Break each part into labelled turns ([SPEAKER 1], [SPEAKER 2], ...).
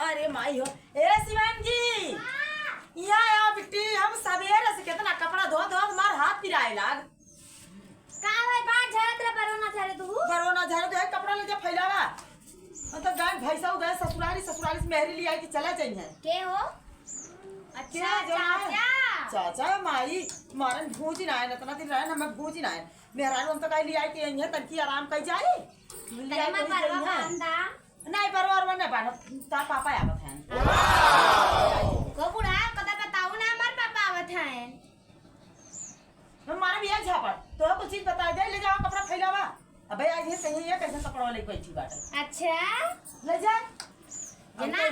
[SPEAKER 1] अरे माई हो ए शिवान जी यहाँ आओ बिट्टी हम सवेरे से कितना कपड़ा धो धो मार हाथ पिराए लाग
[SPEAKER 2] का भाई बात झरे तेरे बरोना झरे तू
[SPEAKER 1] बरोना झरे तो कपड़ा ले जा फैलावा मतलब गाय भैंसा गए ससुराली ससुराली से मेहरी लिया कि चला चाहिए
[SPEAKER 2] के हो अच्छा चाचा
[SPEAKER 1] चाचा माई मारन भूज ना है इतना दिन रहे हमें भूज ना है मेहरा हम तो कह लिया कि यहीं तनकी आराम कर जाए
[SPEAKER 2] तेरे में परवा बांधा
[SPEAKER 1] नहीं परवार में नहीं बांधा ता पापा आवत हैं
[SPEAKER 2] को बुढ़ा कदा बताओ ना हमार पापा आवत हैं
[SPEAKER 1] हमारे भी झापड़ तो कुछ चीज बता दे ले जाओ कपड़ा फैलावा अबे आज ये सही है कैसे कपड़ा लेके बैठी बात
[SPEAKER 2] अच्छा
[SPEAKER 1] ले जा
[SPEAKER 2] जना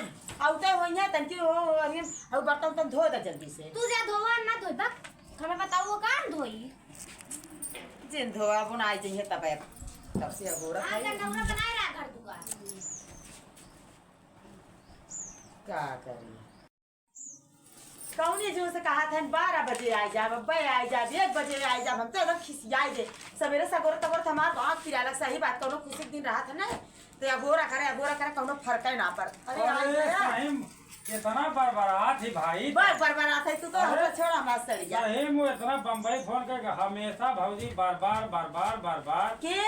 [SPEAKER 1] आउते होइया तनकी हो अभी अब बर्तन तो धो दे जल्दी से
[SPEAKER 2] तू जा धोवा ना धोई बक हमें बताओ वो कहां धोई
[SPEAKER 1] जिन धोआ बनाई चाहिए तब तब से गोरा
[SPEAKER 2] हां का नौरा बनाए रहा घर तू का
[SPEAKER 1] क्या करी कौन जो से कहा था 12 बजे आ जा बब्बे आ जा 1 बजे आ जा हम तो एकदम खिसियाई दे सवेरे सगोर तगोर हमार आँख फिराला सही बात कोनो खुशी दिन रहा था ना तो अगोरा करे कोनो फर्क है ना पर अरे
[SPEAKER 3] इतना बरबरात ही भाई
[SPEAKER 1] बरबरात है तू तो हम छोड़ा मास्टर जा
[SPEAKER 3] सही मु इतना बम्बई फोन करके हमेशा भौजी बार
[SPEAKER 1] के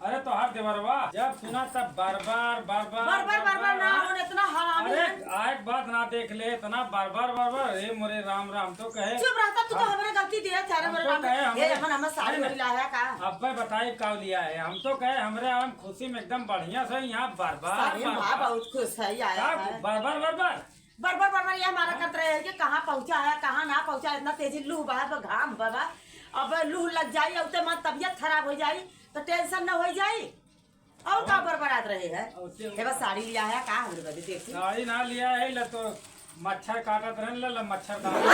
[SPEAKER 3] अरे तो हर देवरवा जब सुना तब बार बार
[SPEAKER 1] ना होने इतना हरामी
[SPEAKER 3] अरे
[SPEAKER 1] है
[SPEAKER 3] एक बात ना देख ले इतना बार अरे मोरे राम राम तो कहे
[SPEAKER 1] चुप रहता तू तो हमरे गलती दिया थारे मेरे
[SPEAKER 3] हम तो कहे
[SPEAKER 1] ये अपन हम साड़ी में लाया का
[SPEAKER 3] अब भाई बताई का लिया है हम तो कहे हमरे हम खुशी में एकदम बढ़िया से यहाँ बार
[SPEAKER 1] सारी माँ बहुत खुश है आया है
[SPEAKER 3] बार
[SPEAKER 1] ये हमारा करते रहे कि कहाँ पहुँचा है कहाँ ना पहुँचा इतना तेजी लू बहा घाम बाबा अब लू लग जाये अब तो तबियत खराब हो जाये तो टेंशन न हो जाये और का बरबरात रहे है ये बस साड़ी लिया है का हमरे बदे देखी
[SPEAKER 3] साड़ी ना लिया है ल तो मच्छर काटत रहन ल मच्छर काटत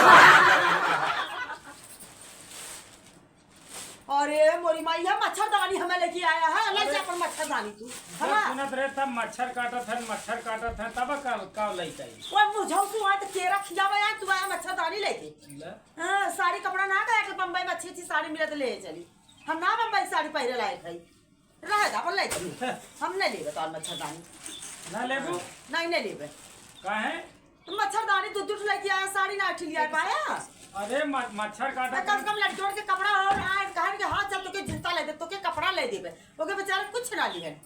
[SPEAKER 1] अरे मोरी माई है मच्छरदानी हमें लेके आया है अलग से अपन मच्छरदानी तू
[SPEAKER 3] जब सुनत रहे तब मच्छर काटत है तब का लइका
[SPEAKER 1] ओए मुझाऊ तू आ तो केरा खियावे आ तू आया मच्छरदानी लेके हां साड़ी कपड़ा ना गया कि बम्बई में अच्छी साड़ी मिले तो ले चली हम ना बम्बई साड़ी पहरे लायक है रह जा अपन ले चली हम नहीं लेबे तो मच्छरदानी
[SPEAKER 3] ना लेबू
[SPEAKER 1] नहीं लेबे
[SPEAKER 3] काहे
[SPEAKER 1] तो मच्छरदानी दूध लेके आया साड़ी ना ठिलिया पाया
[SPEAKER 3] अरे मच्छर काटत
[SPEAKER 1] कम कम लड़कियों के कपड़ा और आए कहन के हाथ चल तो के जूता ले दे तो के कपड़ा ले देबे ओके बेचारे कुछ ना लिहन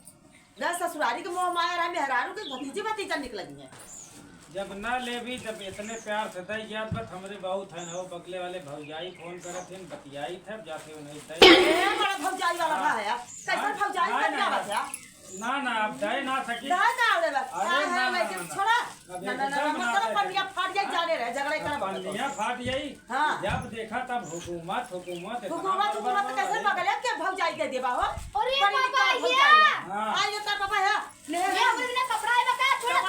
[SPEAKER 1] ना ससुरारी के मोह माया रहा मेहरारू के भतीजा निकल गई है
[SPEAKER 3] जब ना लेबी जब इतने प्यार से दई जात बत हमरे बहुत है ना वो बगले वाले भौजाई फोन करत हैं बतियाई थे जाते नहीं थे
[SPEAKER 1] ए बड़ा भौजाई वाला भाई है कैसा भौजाई का क्या बात है
[SPEAKER 3] ना अब दे ना सकी
[SPEAKER 1] ना आवे बस
[SPEAKER 3] अरे ना
[SPEAKER 1] मैं छोड़ा ना मतलब पनिया फाट जाए जाने रहे झगड़े कर
[SPEAKER 3] पनिया फाट जाई
[SPEAKER 1] हां
[SPEAKER 3] जब देखा तब हुकूमत
[SPEAKER 1] कैसे बगल है के भौजाई के देबा हो
[SPEAKER 2] अरे पापा ये
[SPEAKER 1] आइए तो पापा है ले
[SPEAKER 2] हमरे बिना कपड़ा है बका
[SPEAKER 1] छोड़ा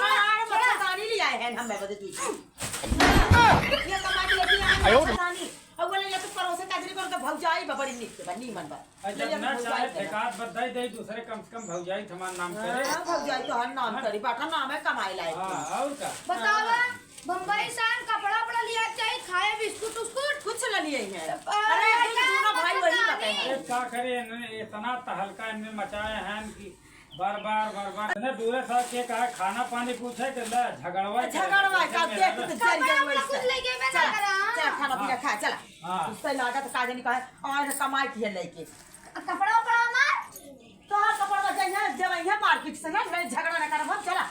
[SPEAKER 1] दानी लिया है हम मैं बदे तू ये कमा के लेके आया दानी अब बोले ये तो परोसे काजरी कर के भौजाई बड़ी निक बनी मन बा
[SPEAKER 3] जब ना चाहे ठेकात बधाई दे दूसरे कम से कम भौजाई थमान नाम करे
[SPEAKER 1] भौजाई तो हर नाम करी बाटा नाम है कमाई लायक
[SPEAKER 3] हां और का
[SPEAKER 2] बतावा बम्बई सान कपड़ा पड़ा लिया चाहे खाए बिस्कुट उस्कुट
[SPEAKER 1] कुछ न लिए हैं अरे दोनों भाई वही बताए
[SPEAKER 3] अरे क्या करे इतना तहलका इनने मचाए हैं कि बार इतने दूर से के कहा खाना पानी पूछे के ले झगड़वा
[SPEAKER 1] का देख तो जल गए वैसे
[SPEAKER 2] कुछ ले गए मैं ना करा
[SPEAKER 1] चल खाना पीना खा चला
[SPEAKER 3] हां
[SPEAKER 1] उससे लागत काजे नहीं कहे और कमाई किए लेके
[SPEAKER 2] कपड़ा उपड़ा मार
[SPEAKER 1] तो हर कपड़ा बचे हैं जब यहाँ मार्केट से ना झगड़ा न कर हम चला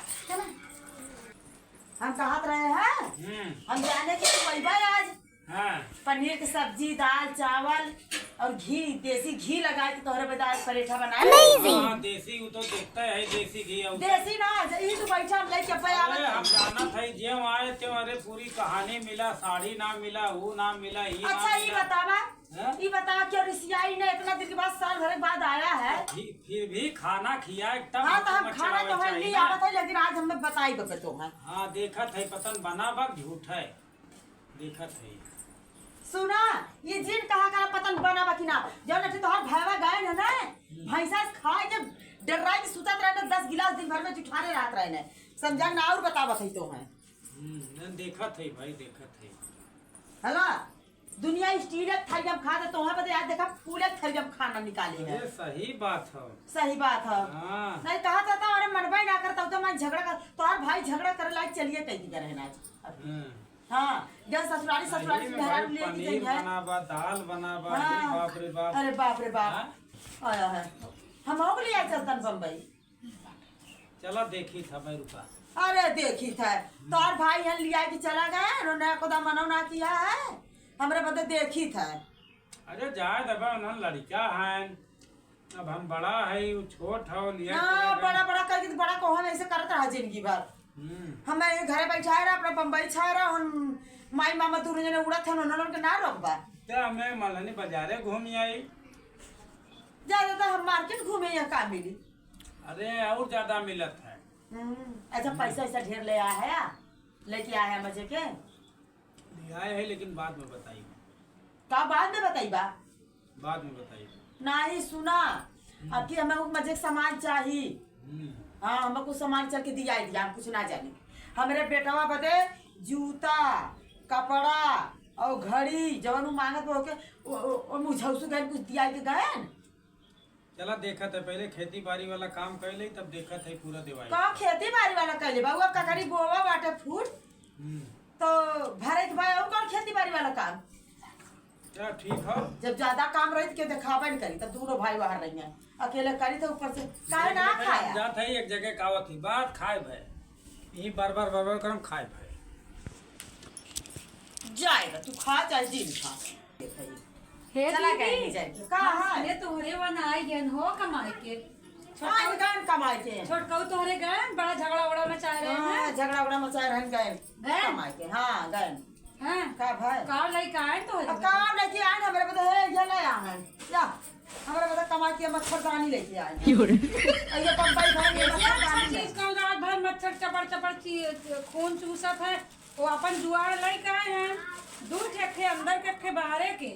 [SPEAKER 1] हम कहत रहे हैं हम जाने के वही भाई आज
[SPEAKER 3] हां
[SPEAKER 1] पनीर की सब्जी दाल चावल और घी देसी घी लगा के तोहरे बदाल परेठा बनाए
[SPEAKER 3] हां देसी वो तो देखता है देसी घी और
[SPEAKER 1] देसी ना यही तो बैठा हम लेके पे
[SPEAKER 3] अरे हम जाना था जे आए तो अरे पूरी कहानी मिला साड़ी ना मिला वो ना मिला ये
[SPEAKER 1] अच्छा ये बतावा ये बता क्यों रिसियाई ने इतना दिन के बाद साल भर के बाद आया है
[SPEAKER 3] फिर भी खाना खिया एकदम
[SPEAKER 1] हाँ तो हम खाना तो है नहीं आता था लेकिन आज हमें बताई बके तो है
[SPEAKER 3] हाँ देखा था पतन बना बक झूठ है देखा था
[SPEAKER 1] सुना ये जिन कहा का पतन बना बकी ना जो न तो हर भैवा गए न ना भैंसा खाए के डराई के सुतत रहे 10 गिलास दिन भर में जुठारे रात रहे ने समझा ना और बतावा थई तो है
[SPEAKER 3] देखा था भाई देखा था
[SPEAKER 1] हला दुनिया स्टील एक थाली में खा दे तो वहाँ पे आज देखा पूरे थाली में खाना निकाले है।
[SPEAKER 3] ये सही बात है।
[SPEAKER 1] सही बात है।
[SPEAKER 3] हाँ।
[SPEAKER 1] नहीं कहा था अरे मनवा ही ना करता तो मैं झगड़ा कर तो और भाई झगड़ा करे लायक चलिए कहीं की रहना आज। हाँ जब ससुराली ससुराली से घर ले
[SPEAKER 3] पनीर बनाबा, दाल बनाबा,
[SPEAKER 1] हाँ।
[SPEAKER 3] बाप रे बाप।
[SPEAKER 1] अरे बाप रे बाप आया है। हम हो लिया चलतन बम्बई।
[SPEAKER 3] चला देखी था मैं रुका।
[SPEAKER 1] अरे देखी था तो और भाई यहाँ लिया कि चला गया उन्होंने खुदा मना ना किया है हमारे बदले देखी था।
[SPEAKER 3] अरे जाए दबा उन्होंने लड़का है अब हम बड़ा है वो छोट है लिया
[SPEAKER 1] हाँ बड़ा बड़ा करके तो बड़ा को हम ऐसे करता रहा जिंदगी भर। हमें घरे बैठा रहा अपना बम्बई छा रहा उन माई मामा दूर जने उड़ा थे उन्होंने उनके ना रोकबा।
[SPEAKER 3] क्या मैं मलनी बाजारे घूम आई
[SPEAKER 1] ज्यादा तो हम मार्केट घूमे यहाँ का मिली।
[SPEAKER 3] अरे और ज्यादा मिलत है।
[SPEAKER 1] अच्छा पैसा ऐसा ढेर ले आया है लेके आया है मजे के
[SPEAKER 3] लिया है लेकिन बाद में बताइए।
[SPEAKER 1] का बाद में बताइबा
[SPEAKER 3] बाद में बताइए।
[SPEAKER 1] नहीं सुना अब कि हमें मजे के सामान चाहिए। हाँ हमें कुछ सामान चल के दिया हम कुछ ना जाने। हमारे बेटवा बदे जूता कपड़ा और घड़ी जवन मांगत हो के मुझौसू गए कुछ दिया के गए।
[SPEAKER 3] चला देखा था पहले खेती बाड़ी वाला काम कर ले तब देखा था पूरा दिवाली
[SPEAKER 1] का खेती बाड़ी वाला कर ले बाबू ककड़ी बोवा बाटे फूट तो भरे के भाई और कौन खेती बाड़ी वाला काम।
[SPEAKER 3] क्या ठीक है।
[SPEAKER 1] जब ज्यादा काम रही के दिखावा नहीं करी तब दोनों भाई बाहर रही हैं अकेले करी तो ऊपर से काहे ना खाया
[SPEAKER 3] जात है एक जगह कावत थी बात खाए भाई यही बार बार करम खाए भाई
[SPEAKER 1] जाएगा तू खा चाहे दिन खा
[SPEAKER 2] हे
[SPEAKER 1] चला
[SPEAKER 2] दीदी
[SPEAKER 1] गए जाए कहाँ
[SPEAKER 2] ये तोहरे बनाई गन हो कमाई के
[SPEAKER 1] आज गान कमाए के
[SPEAKER 2] छोटकाऊ तोहरे गन बड़ा झगड़ा उड़ा मचा रहे हैं।
[SPEAKER 1] झगड़ा उगड़ा मचाए रहन गए
[SPEAKER 2] गए?
[SPEAKER 1] कमाए के हाँ गए
[SPEAKER 2] हैं
[SPEAKER 1] का भाई
[SPEAKER 2] का लइका आए तोहरे
[SPEAKER 1] अब काम लेके आए हमारे बता है ये ले आए या हमारे बता कमा के मच्छरदानी लेके आए ये बम्बई घर में मच्छरदानी
[SPEAKER 2] चीज का रात भर मच्छर चपड़ चपड़ खून चूसत है वो अपन जुआर लइका आए हैं दूर ठेके अंदर के बाहरे के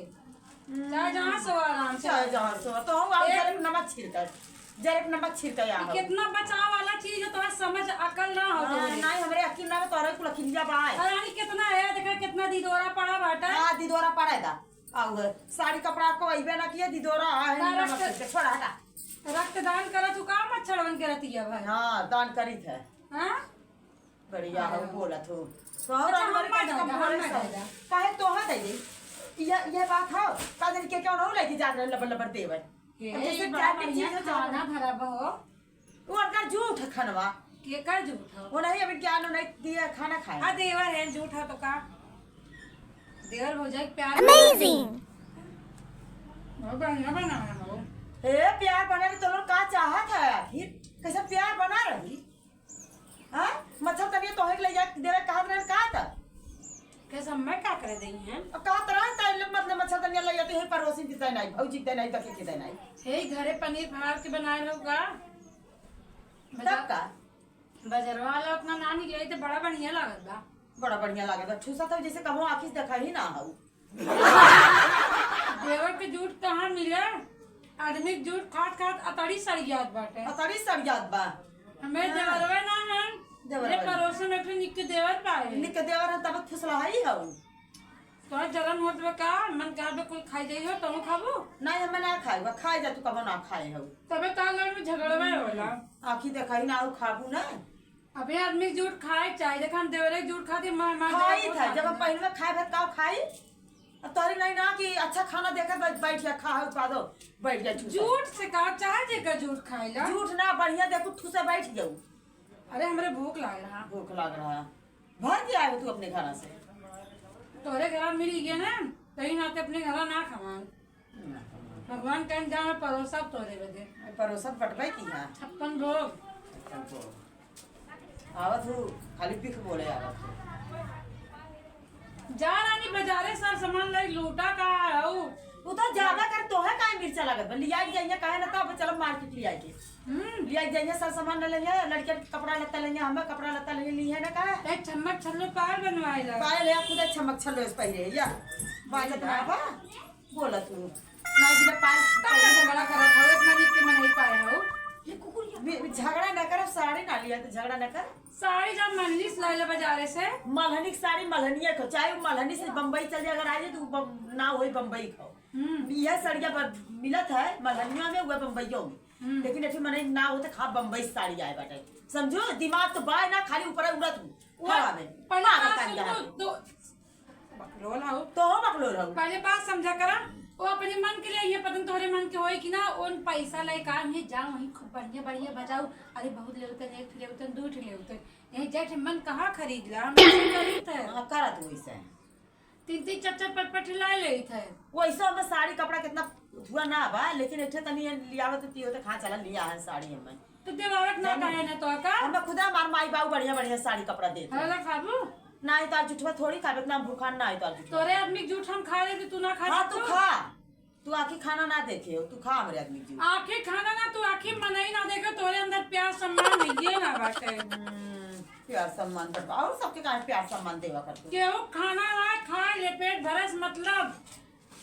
[SPEAKER 2] चाहे जहाँ सो आराम से
[SPEAKER 1] चाहे जहाँ सो तो हम आप जरे नमक छिड़कर जरे नमक छिड़कर आ
[SPEAKER 2] कितना बचाव वाला चीज है तुम्हें समझ अकल ना हो तो
[SPEAKER 1] नहीं हमरे अकिल ना तोरे कुल खिलिया बाय
[SPEAKER 2] रानी कितना है देखा कितना दिदोरा पड़ा बाटा
[SPEAKER 1] हां दिदोरा पड़ेगा आउ साड़ी कपड़ा को अइबे ना किए दिदोरा है छोड़ा हटा
[SPEAKER 2] रक्तदान करा तू का मच्छर बन के रहती है भाई।
[SPEAKER 1] हां दान करी थे
[SPEAKER 2] हां
[SPEAKER 1] बढ़िया हो बोलत हो तो और हमारे पास कम बोले सब काहे तोहा दे दे ये बात हो का दिन के क्यों न लेके जा रहे लबर लबर देवे
[SPEAKER 2] जैसे बड़ा बढ़िया खाना भरा बहो
[SPEAKER 1] वो अगर झूठ खनवा
[SPEAKER 2] के कर झूठा
[SPEAKER 1] वो नहीं अभी क्या नहीं दिया खाना खाए
[SPEAKER 2] आ देवर है झूठा तो का देवर हो जाए प्यार अमेजिंग बढ़िया बना हो
[SPEAKER 1] ए प्यार बने तो लोग का चाहत है आखिर कैसे प्यार बना रही हां मतलब तभी तो ले जा देवे कहा ना का था
[SPEAKER 2] कैसे मैं क्या कर देई हैं
[SPEAKER 1] अब का तरह तैले मतलब मतलब तनिया ले जाते हैं पड़ोसी की तय नहीं भौजी तय नहीं तके की तय नहीं
[SPEAKER 2] हे घरे पनीर फाड़ के बनाए लोगा
[SPEAKER 1] तब का
[SPEAKER 2] बजरवा वाला अपना नानी ले तो बड़ा बढ़िया लागत बा
[SPEAKER 1] बड़ा बढ़िया लागत है ठूसा तो जैसे कहो आखिर देखा ही ना हो
[SPEAKER 2] देवर के जूठ कहाँ मिले आदमी जूठ खात खात अतड़ी सड़ियात बाटे
[SPEAKER 1] अतरी सब याद बा
[SPEAKER 2] हमें देवरवे ना है
[SPEAKER 1] देवरवे।
[SPEAKER 2] ये पड़ोसन में फिर निक देवर पाए
[SPEAKER 1] निक देवर है तब फुसला ही हो
[SPEAKER 2] तो जलन होत बे का मन का बे कोई खाई जाइयो तो खाबो
[SPEAKER 1] नहीं हमें ना खाए वो खाए जा तू कबो ना खाए हो
[SPEAKER 2] तबे का घर में झगड़वे होला
[SPEAKER 1] आखिर देखा ही ना हो खाबू ना
[SPEAKER 2] अबे आदमी जूठ खाए चाहिए देखा हम देवरे जूठ खाते मां मां
[SPEAKER 1] खाई था जब हम पहले में खाए भात काव खाई अब तोरी नहीं ना कि अच्छा खाना देकर बैठ जा खा पा दो बैठ जा
[SPEAKER 2] जूठ से का चाहे जेकर जूठ खाइला
[SPEAKER 1] झूठ ना बढ़िया देखो ठूसे बैठ जाऊ
[SPEAKER 2] अरे हमरे भूख लाग रहा
[SPEAKER 1] भूख लग रहा है भर के आए तू अपने घर से
[SPEAKER 2] तोरे घर मिली गए ना कहीं नाते अपने घर ना खवान भगवान कहीं जाओ परोसा तोरे बदे
[SPEAKER 1] परोसन पटवाई की हां
[SPEAKER 2] 56 भोग
[SPEAKER 1] आवत हूँ खाली पिख बोले आवत हूँ
[SPEAKER 2] जा रानी बाजारे सर सामान लाई लूटा का आऊ
[SPEAKER 1] वो तो ज्यादा कर तो है काहे मिर्चा लागत लिया जाइए काहे ना तब चलो मार्केट लिया के लिया जाइए सर सामान ले लेंगे लड़के कपड़ा लत्ता लेंगे हमें कपड़ा लत्ता लेंगे लिए ना का
[SPEAKER 2] एक चम्मच छल्लो पार बनवाइला
[SPEAKER 1] पाए ले खुद चमक छलो इस पहले या बात बाबा बोला तू ना जिला पार
[SPEAKER 2] बड़ा खराब हो इतना नीक के मन नहीं पाए हो
[SPEAKER 1] ये कुकुर झगड़ा न कर, साड़ी ना लिया तो झगड़ा न कर।
[SPEAKER 2] साड़ी जब मनली सिलाई बाजारे से
[SPEAKER 1] मलहनी की साड़ी मलहनिया को, चाहे वो मलहनी से बम्बई चल जाए, अगर आ जाए तो ना वही बम्बई खाओ। यह साड़िया मिलत है मलहनिया में, वह बम्बईयों में, लेकिन ऐसे मने ना हो तो खा बम्बई साड़ी आए बाटे, समझो। दिमाग तो बाय ना, खाली ऊपर उड़त हवा में बकलो रहो।
[SPEAKER 2] पहले बात समझा करा, वो अपने मन के लिए ये पता तोहरे मन के होए कि ना उन पैसा ले काम है जाओ वहीं खूब बढ़िया बढ़िया बजाओ। अरे बहुत ले उतन, एक ले उतन, दो ले उतन, यहीं जाके मन कहाँ खरीद ला, हम खरीद है
[SPEAKER 1] करत वैसे
[SPEAKER 2] 3-3 4-4 पट ला ले थे।
[SPEAKER 1] वैसे हमें साड़ी कपड़ा कितना हुआ ना बा, लेकिन एठे तनी लियावत तियो तो खा चला लिया है साड़ी हमें
[SPEAKER 2] तो देवावत ना कहे ना तो का
[SPEAKER 1] हमें खुदा मार माई बाबू बढ़िया बढ़िया साड़ी कपड़ा देते।
[SPEAKER 2] हला खाबू
[SPEAKER 1] ना ही तो जुठवा थोड़ी खाबे, इतना भूखा ना ही तो जुठवा।
[SPEAKER 2] तोरे आदमी झूठ हम खा ले तू ना खा।
[SPEAKER 1] हाँ तू खा, तू आखिर खाना ना देखे हो, तू खा हमारे आदमी की।
[SPEAKER 2] आखिर खाना ना तू आखिर मनाई ना देखे, तोरे अंदर प्यार सम्मान नहीं है ना बाटे।
[SPEAKER 1] प्यार सम्मान कर और सबके का प्यार सम्मान देवा करते।
[SPEAKER 2] केहू खाना ना खाए ले पेट भरस मतलब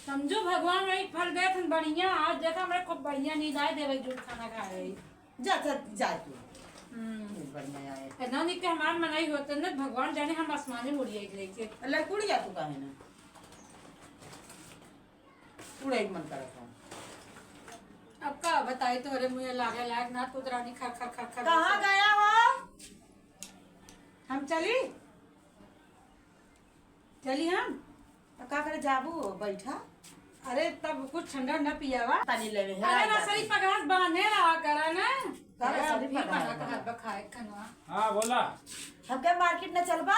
[SPEAKER 2] समझो भगवान वही फल दे थन बढ़िया। आज देखा हमरे खूब बढ़िया नींद आए देवे झूठ खाना खा रही
[SPEAKER 1] जा जा तू बढ़िया आए
[SPEAKER 2] इतना नहीं कि हमार मनाई होते न भगवान जाने हम आसमानी मुड़िया लेके
[SPEAKER 1] लड़कुड़ी जा तू काहे ना उड़े मन करत है।
[SPEAKER 2] अब का बताई तोरे मुझे लागे लाग ना पुत्रानी खा खा खा खा।
[SPEAKER 1] कहाँ गया हो?
[SPEAKER 2] हम चली हम
[SPEAKER 1] का करे जाबू बैठा।
[SPEAKER 2] अरे तब कुछ ठंडा न पियावा
[SPEAKER 1] पानी लेवे है।
[SPEAKER 2] अरे ना सरी पगास बांधे रहा करा ना
[SPEAKER 1] करे सरी
[SPEAKER 2] भी बना का हाथ बखाए खनवा।
[SPEAKER 3] हाँ बोला।
[SPEAKER 1] हम के मार्केट न चलबा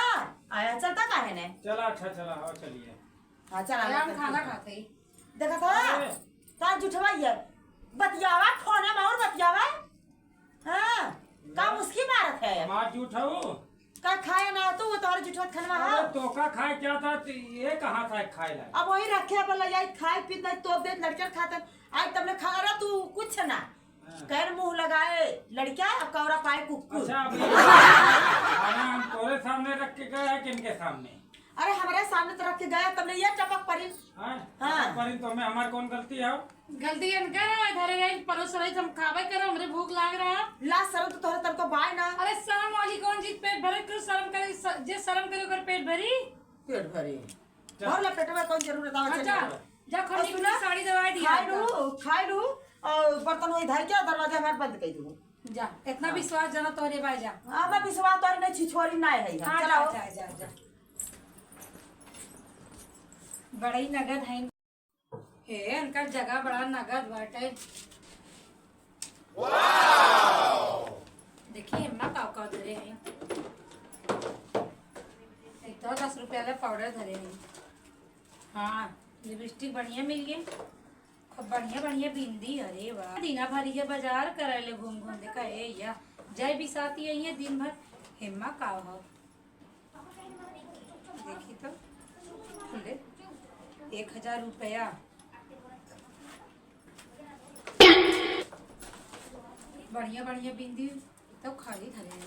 [SPEAKER 1] आया चलता काहे ने?
[SPEAKER 3] चला अच्छा चला हाँ चलिए।
[SPEAKER 1] हाँ चल
[SPEAKER 2] हम खाना खाते ही
[SPEAKER 1] देखा था ता जुठवाइए बतियावा फोन में और बतियावा। हाँ का मुस्की मारत है
[SPEAKER 3] मार जूठाऊ
[SPEAKER 1] का खाया ना तो वो तोहरे जुठवा खनवा। हाँ
[SPEAKER 3] तो का खाए क्या था ये कहाँ था खाए ला।
[SPEAKER 1] अब वही रखे बोला यार खाए पी नहीं तो दे लड़के खाते आज तुमने खा रहा तू कुछ ना कैर मुंह लगाए लड़किया अब कौरा पाए कुकुर।
[SPEAKER 3] अच्छा खाना हम तोरे सामने रख के गए हैं किनके सामने?
[SPEAKER 1] अरे हमारे सामने तो रख के गया तुमने ये टपक पड़ी।
[SPEAKER 3] हाँ पर तो मैं हमारे कौन गलती है?
[SPEAKER 2] गलती इनका है इधर गई परोस रही हम खावे करो हमरे भूख लाग रहा।
[SPEAKER 1] ला शर्म तो तोहरे तनको बाय ना।
[SPEAKER 2] अरे शर्म वाली कौन चीज पेट भरे क्यों शर्म करे जे शर्म करे ओकर पेट भरी
[SPEAKER 1] पेट भरी और ला पेट में कौन जरूरत है?
[SPEAKER 2] अच्छा जा खड़ी की साड़ी दवाई दिया
[SPEAKER 1] खाई लू और बर्तन वही धाई के दरवाजा हमारे बंद कर दूँ।
[SPEAKER 2] जा इतना विश्वास जना तोरे भाई जा।
[SPEAKER 1] हां मैं विश्वास तोरी नहीं छिछोरी ना है।
[SPEAKER 2] हाँ,
[SPEAKER 1] चलो
[SPEAKER 2] जा जा जा बड़ा ही नगद है हे इनका जगह बड़ा नगद बाटे। देखिए हिम्मा का धरे हैं एक तो 10 रुपया वाला पाउडर धरे हैं। हाँ लिपस्टिक बढ़िया मिल गई खूब बढ़िया बढ़िया बिंदी। अरे वाह दीना भरी के बाजार करे ले घूम घूम देखा ए या जय भी साथी है दिन भर हिम्मा का हो देखी तो खुले 1000 रुपया बढ़िया बढ़िया बिंदी तो खाली धरे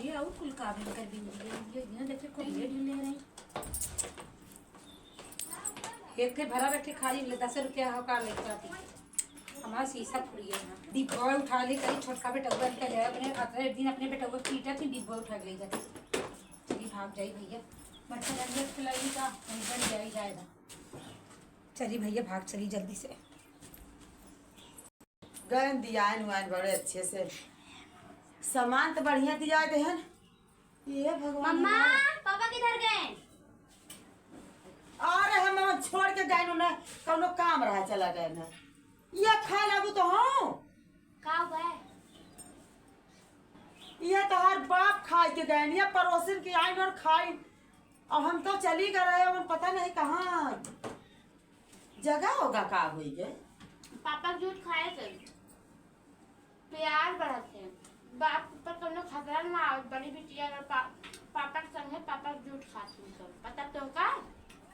[SPEAKER 2] ये और कुल काबिल कर बिंदी ये देखे को ढीले ढीले रही एक थे भरा रखे खाली ले 10 रुपया हो का लेकर आती हमारा शीशा फुड़िए ना डिब्बा उठा ले कहीं छोटका बेटौआ निकल जाए अपने अगले दिन अपने बेटौआ पीटा थी डिब्बा उठा ले जाती चलिए भाग जाई भैया मच्छरदानी खिलाई का बन जाई जाएगा। चलिए भैया भाग चली जल्दी से
[SPEAKER 1] गए दिया बड़े अच्छे से सामान तो बढ़िया दिया देहन। ये भगवान
[SPEAKER 4] मम्मा पापा किधर गए?
[SPEAKER 1] अरे हम छोड़ के गए ना कौनो काम रहा चला गए ना ये खाए लागू तो हूँ
[SPEAKER 4] का गए?
[SPEAKER 1] ये तो हर बाप खाए के गए ये पड़ोसिन की आइन और खाई और हम तो चली गए रहे और पता नहीं कहाँ जगह होगा का हुई गए।
[SPEAKER 4] पापा दूध खाए थे प्यार बढ़ते बाप पर कोनो खतरा ना आवे बड़ी बिटिया अगर पापा के संगे पापा दूध खाती सब पता तो का?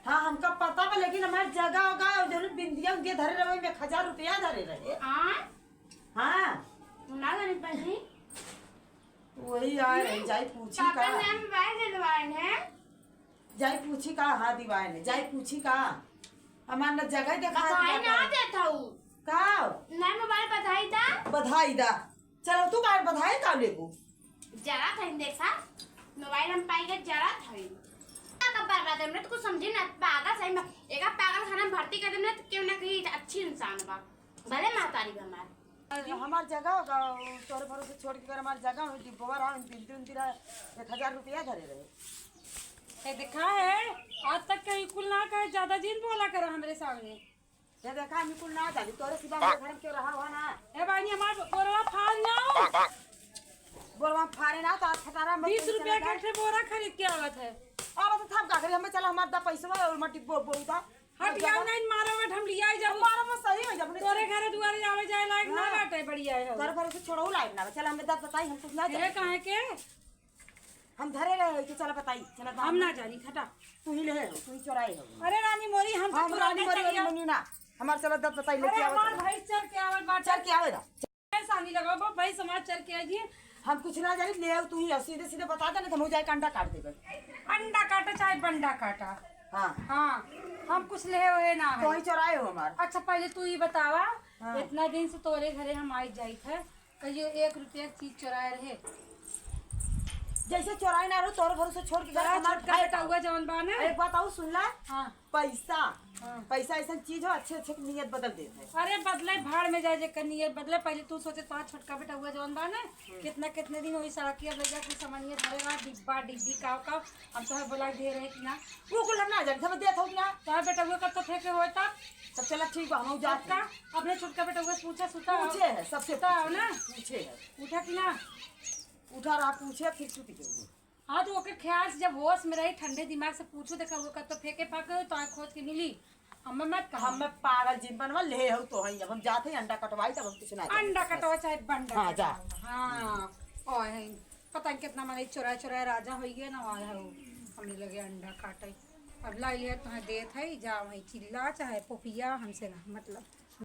[SPEAKER 1] हाँ हमका पता बा लेकिन हमारे जगह होगा जो बिंदिया उनके धरे रहे में 1000 रुपया धरे रहे। हाँ
[SPEAKER 4] ना जानी पहली
[SPEAKER 1] वही आए रही जाई पूछी
[SPEAKER 4] पापा
[SPEAKER 1] का
[SPEAKER 4] ने मोबाइल दिलवाए हैं
[SPEAKER 1] जाई पूछी का हाँ दीवाए ने जाई पूछी का हमार न जगह देखा
[SPEAKER 4] बताई ना देता हूँ
[SPEAKER 1] का
[SPEAKER 4] नया मोबाइल बधाई दा
[SPEAKER 1] बधाई दा। चलो तू बाहर बधाई का लेबू।
[SPEAKER 4] जरा था देखा मोबाइल हम पाई के जरा था का बर्बाद हमने तो कुछ समझे ना पागल सही में एक पागल खाना में भर्ती कर देना तो क्यों ना कहीं अच्छी इंसान बा भले मातारी बा
[SPEAKER 1] हमार जगह तोरे भरोसे छोड़ के हमार जगह में डिब्बा रहा दिन 1000 रुपया धरे रहे।
[SPEAKER 2] ये देखा है आज तक कहीं कुल ना कहे ज्यादा दिन बोला करो हमारे सामने।
[SPEAKER 1] ये देखा हम कुल ना जानी तोरे सिवा हमारे घर में क्यों रहा हुआ ना।
[SPEAKER 2] ए भाई हमार बोरवा फाड़ ना
[SPEAKER 1] बोरवा फाड़े ना तो आज खटारा में
[SPEAKER 2] 20 रुपया का एक बोरा खरीद के आवत है।
[SPEAKER 1] अब तो थप का करी हमें चला हमार दा पैसा और मट्टी बोता
[SPEAKER 2] हट जाओ नहीं मारो मत हम लिया जब
[SPEAKER 1] हमारा में सही है जब
[SPEAKER 2] तोरे घरे दुआरे जावे जाए लायक ना बाटे बढ़िया है।
[SPEAKER 1] तोरे भरोसे छोड़ो लाइक ना चल हमें दाद बताई हम कुछ ना
[SPEAKER 2] ये काहे के
[SPEAKER 1] हम धरे रहे कि चला बताई चला
[SPEAKER 2] हम ना जानी खटा
[SPEAKER 1] तू ही ले तू ही चोराई हो।
[SPEAKER 2] अरे रानी मोरी हम
[SPEAKER 1] हम रानी मरी मनी ना हमार चला दाद बताई लेके
[SPEAKER 2] हमार
[SPEAKER 1] आवे
[SPEAKER 2] भाई चल के आवल बात
[SPEAKER 1] चल के आवे दा
[SPEAKER 2] सानी लगाओ भाई समाज चल के आइए।
[SPEAKER 1] हम कुछ ना जानी ले तू ही सीधे सीधे बता दे ना तो हो जाए अंडा काट देबे।
[SPEAKER 2] अंडा काटा चाहे बंडा काटा।
[SPEAKER 1] हां
[SPEAKER 2] हाँ हम कुछ ले हुए ना
[SPEAKER 1] तो
[SPEAKER 2] है।
[SPEAKER 1] ही चोराए हो हमार।
[SPEAKER 2] अच्छा पहले तू ही बतावा
[SPEAKER 1] हाँ।
[SPEAKER 2] इतना दिन से तोरे घरे हम आई जाई थे कहियो 1 रुपया चीज चुराए रहे।
[SPEAKER 1] जैसे चोराई ना रो तोरे भरोसे छोड़ के
[SPEAKER 2] जरा
[SPEAKER 1] हमार
[SPEAKER 2] छोटका बेटा हुआ जवन बाने
[SPEAKER 1] एक बात और सुन ला
[SPEAKER 2] हाँ
[SPEAKER 1] पैसा
[SPEAKER 2] हाँ।
[SPEAKER 1] पैसा ऐसा चीज हो अच्छे अच्छे नियत बदल देते हैं।
[SPEAKER 2] अरे बदले भाड़ में जाए जेकर नियत बदले पहले तू सोचे तो छोटका बेटा हुआ जवन बाने कितने दिन वही सड़किया लगा कुछ सामान्य धरेगा डिब्बा डिब्बी काव हम तो बोला दे रहे कि ना
[SPEAKER 1] वो कुल हम ना जाने हम देत हो ना
[SPEAKER 2] तो बेटा हुआ कब तो फेंके होए तब
[SPEAKER 1] सब चला ठीक बा हम जात
[SPEAKER 2] का अपने छोटका बेटा हुआ पूछा सुता
[SPEAKER 1] पूछे है सबसे
[SPEAKER 2] सुता हो ना
[SPEAKER 1] पूछे है
[SPEAKER 2] उठा कि ना
[SPEAKER 1] उठा रहा पूछे फिर सुती के
[SPEAKER 2] हाँ तो ओके ख्याल से जब होश में रही ठंडे दिमाग से पूछो देखा वो कब तो फेंके फाके तो आँख खोज के मिली हमें मत कहा
[SPEAKER 1] हम पागल जिन बनवा ले हो तो हई अब हम जाते हैं अंडा कटवाई तब हम कुछ ना
[SPEAKER 2] अंडा कटवा चाहे बंडा
[SPEAKER 1] हाँ, जा।
[SPEAKER 2] हाँ और है पता नहीं कितना मैंने चुरा चुरा राजा हो गया ना आया हो हमें लगे अंडा काटे अब ला लिया तो देत है जा वही चिल्ला चाहे पोपिया हमसे ना मतलब